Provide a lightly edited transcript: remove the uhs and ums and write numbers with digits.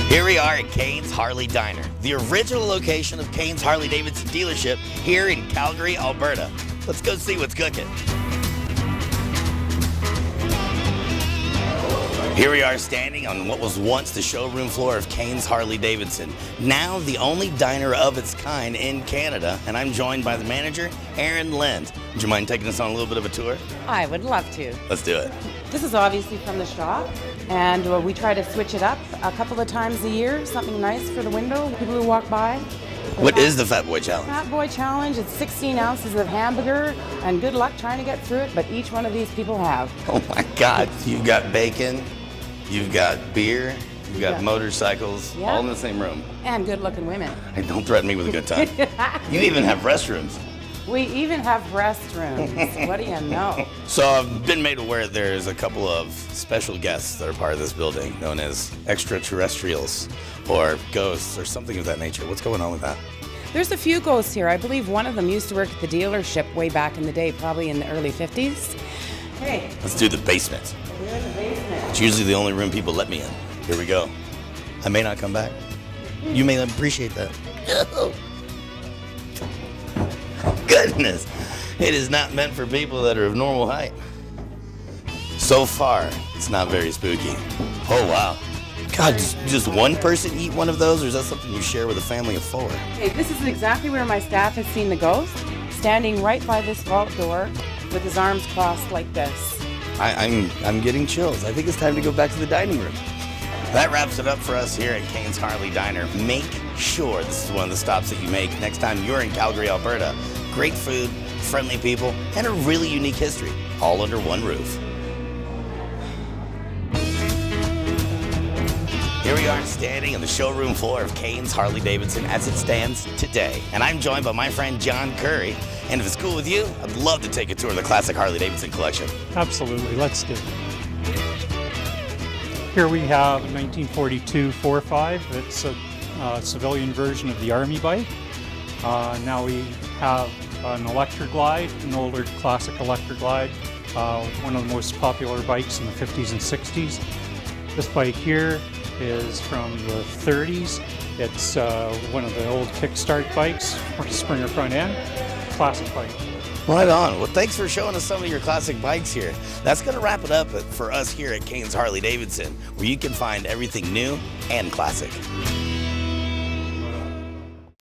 Here we are at Kane's Harley Diner, the original location of Kane's Harley Davidson dealership here in Calgary, Alberta. Let's go see what's cooking. Here we are standing on what was once the showroom floor of Kane's Harley Davidson, now the only diner of its kind in Canada, and I'm joined by the manager, Aaron Lind. Would you mind taking us on a little bit of a tour? I would love to. Let's do it. This is obviously from the shop, and we try to switch it up a couple of times a year, something nice for the window, people who walk by. What is the Fat Boy Challenge? Fat Boy Challenge, it's 16 ounces of hamburger, and good luck trying to get through it, but each one of these people have. Oh my God, you've got bacon, you've got beer, you've got motorcycles, all in the same room. And good looking women. Hey, don't threaten me with a good time. You even have restrooms. We even have restrooms. What do you know? So I've been made aware there's a couple of special guests that are part of this building known as extraterrestrials or ghosts or something of that nature. What's going on with that? There's a few ghosts here. I believe one of them used to work at the dealership way back in the day, probably in the early 50s. Hey. Let's do the basement. We're in the basement. It's usually the only room people let me in. Here we go. I may not come back. You may appreciate that. Goodness, it is not meant for people that are of normal height. So far, it's not very spooky. Oh, wow. God, just one person eat one of those, or is that something you share with a family of 4? Okay, this is exactly where my staff has seen the ghost, standing right by this vault door with his arms crossed like this. I'm getting chills. I think it's time to go back to the dining room. That wraps it up for us here at Kane's Harley Diner. Make sure this is one of the stops that you make next time you're in Calgary, Alberta. Great food, friendly people, and a really unique history, all under one roof. Here we are standing on the showroom floor of Kane's Harley Davidson as it stands today. And I'm joined by my friend John Curry. And if it's cool with you, I'd love to take a tour of the classic Harley Davidson collection. Absolutely, let's do it. Here we have a 1942 4.5. It's a civilian version of the Army bike. Now we have an Electra Glide, an older classic Electra Glide, one of the most popular bikes in the 50s and 60s. This bike here is from the 30s. It's one of the old kickstart bikes, Springer front end, classic bike. Right on. Well, thanks for showing us some of your classic bikes here. That's going to wrap it up for us here at Kane's Harley Davidson, where you can find everything new and classic.